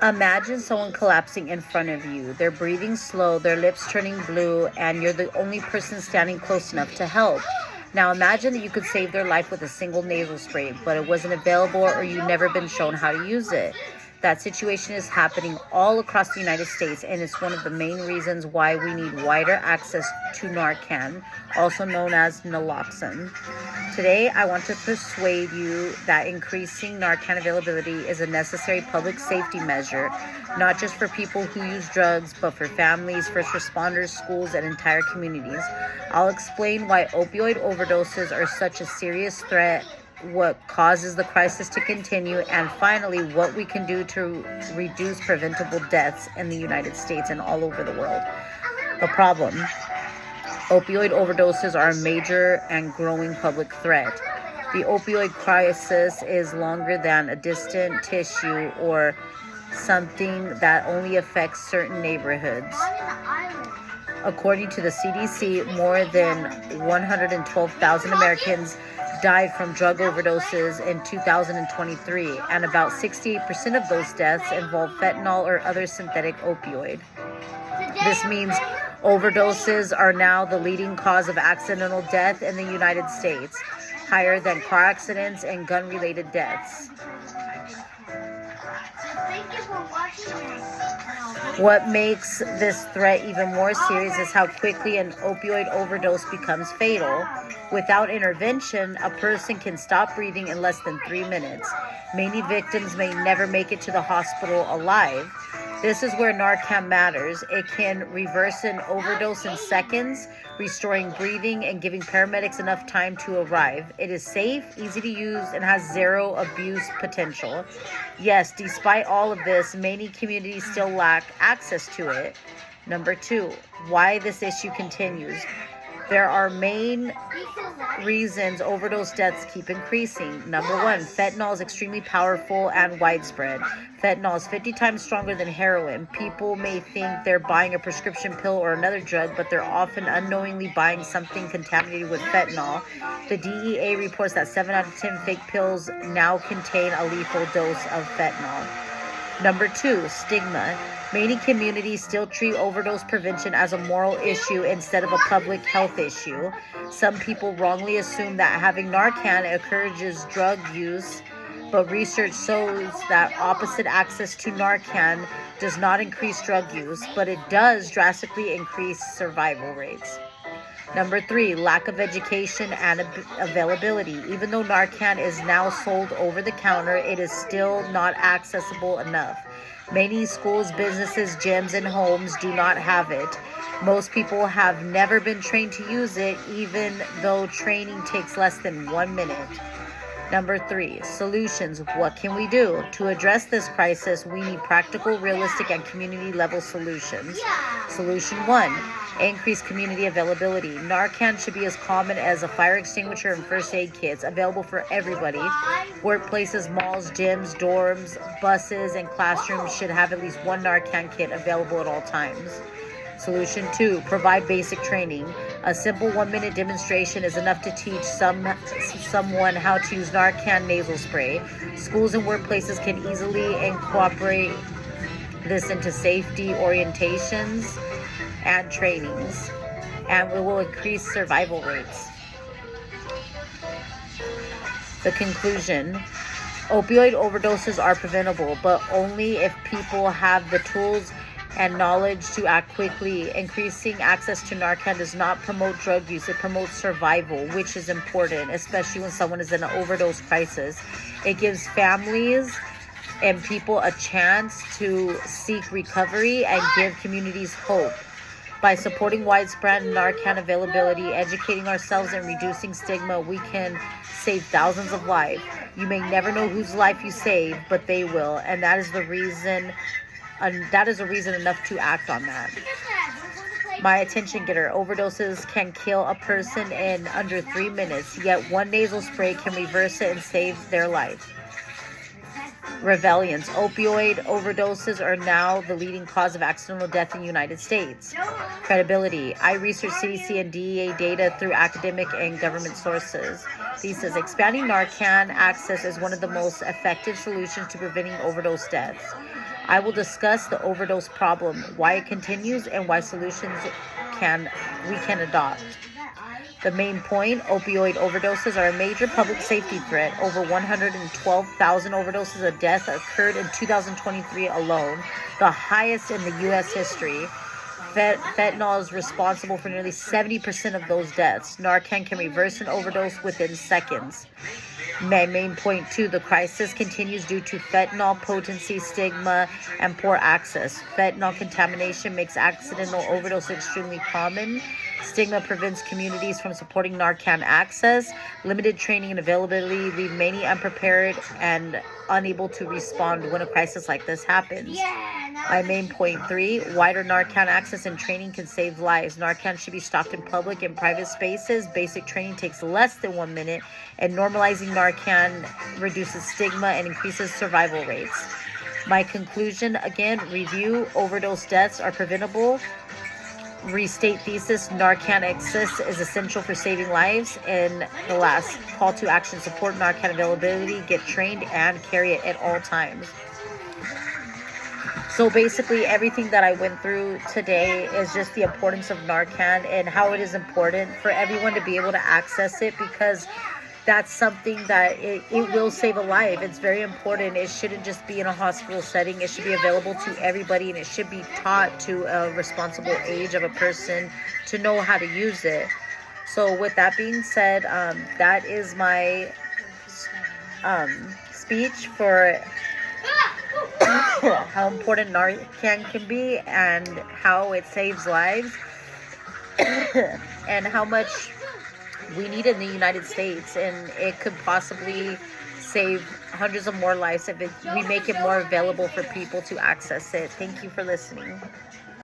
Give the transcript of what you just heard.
Imagine someone collapsing in front of you. They're breathing slow, their lips turning blue, and you're the only person standing close enough to help. Now imagine that you could save their life with a single nasal spray, but it wasn't available or you've never been shown how to use it. That situation is happening all across the United States, and it's one of the main reasons why we need wider access to Narcan, also known as naloxone. Today, I want to persuade you that increasing Narcan availability is a necessary public safety measure, not just for people who use drugs, but for families, first responders, schools, and entire communities. I'll explain why opioid overdoses are such a serious threat, what causes the crisis to continue, and finally, what we can do to reduce preventable deaths in the United States and all over the world. The problem: opioid overdoses are a major and growing public threat. The opioid crisis is longer than a distant tissue or something that only affects certain neighborhoods. According to the CDC, more than 112,000 Americans died from drug overdoses in 2023, and about 68% of those deaths involve fentanyl or other synthetic opioid. This means overdoses are now the leading cause of accidental death in the United States, higher than car accidents and gun-related deaths. What makes this threat even more serious is how quickly an opioid overdose becomes fatal. Without intervention, a person can stop breathing in less than 3 minutes. Many victims may never make it to the hospital alive. This is where Narcan matters. It can reverse an overdose in seconds, restoring breathing and giving paramedics enough time to arrive. It is safe, easy to use, and has zero abuse potential. Yes, despite all of this, many communities still lack access to it. Number 2, why this issue continues. There are main reasons overdose deaths keep increasing. Number 1, fentanyl is extremely powerful and widespread. Fentanyl is 50 times stronger than heroin. People may think they're buying a prescription pill or another drug, but they're often unknowingly buying something contaminated with fentanyl. The DEA reports that 7 out of 10 fake pills now contain a lethal dose of fentanyl. Number 2, stigma. Many communities still treat overdose prevention as a moral issue instead of a public health issue. Some people wrongly assume that having Narcan encourages drug use, but research shows that opposite access to Narcan does not increase drug use, but it does drastically increase survival rates. Number 3, lack of education and availability. Even though Narcan is now sold over the counter, it is still not accessible enough. Many schools, businesses, gyms, and homes do not have it. Most people have never been trained to use it, even though training takes less than 1 minute. Number 3, solutions. What can we do? To address this crisis, we need practical, realistic, and community-level solutions. Solution 1, increase community availability. Narcan should be as common as a fire extinguisher and first aid kits, available for everybody. Workplaces, malls, gyms, dorms, buses, and classrooms should have at least one Narcan kit available at all times. Solution 2, provide basic training. A simple 1-minute demonstration is enough to teach someone how to use Narcan nasal spray. Schools and workplaces can easily incorporate this into safety orientations and trainings, and it will increase survival rates. The conclusion: opioid overdoses are preventable, but only if people have the tools and knowledge to act quickly. Increasing access to Narcan does not promote drug use, it promotes survival, which is important, especially when someone is in an overdose crisis. It gives families and people a chance to seek recovery and give communities hope. By supporting widespread Narcan availability, educating ourselves, and reducing stigma, we can save thousands of lives. You may never know whose life you save, but they will, and that is a reason enough to act on that. My attention getter: overdoses can kill a person in under 3 minutes, yet one nasal spray can reverse it and save their life. Prevalence: opioid overdoses are now the leading cause of accidental death in the United States. Credibility: I research CDC and DEA data through academic and government sources. Thesis: expanding Narcan access is one of the most effective solutions to preventing overdose deaths. I will discuss the overdose problem, why it continues, and why solutions we can adopt. The main point, opioid overdoses are a major public safety threat. Over 112,000 overdoses of death occurred in 2023 alone, the highest in the U.S. history. Fentanyl is responsible for nearly 70% of those deaths. Narcan can reverse an overdose within seconds. My main point, too, the crisis continues due to fentanyl potency, stigma, and poor access. Fentanyl contamination makes accidental overdose extremely common. Stigma prevents communities from supporting Narcan access. Limited training and availability leave many unprepared and unable to respond when a crisis like this happens. My main point 3, wider Narcan access and training can save lives. Narcan should be stocked in public and private spaces. Basic training takes less than 1 minute, and normalizing Narcan reduces stigma and increases survival rates. My conclusion, again, review, overdose deaths are preventable. Restate thesis, Narcan access is essential for saving lives. And the last call to action, support Narcan availability, get trained, and carry it at all times. So basically everything that I went through today is just the importance of Narcan and how it is important for everyone to be able to access it, because that's something that it will save a life. It's very important. It shouldn't just be in a hospital setting. It should be available to everybody, and it should be taught to a responsible age of a person to know how to use it. So with that being said, that is my speech for how important Narcan can be and how it saves lives and how much we need in the United States, and it could possibly save hundreds of more lives if we make it more available for people to access it. Thank you for listening.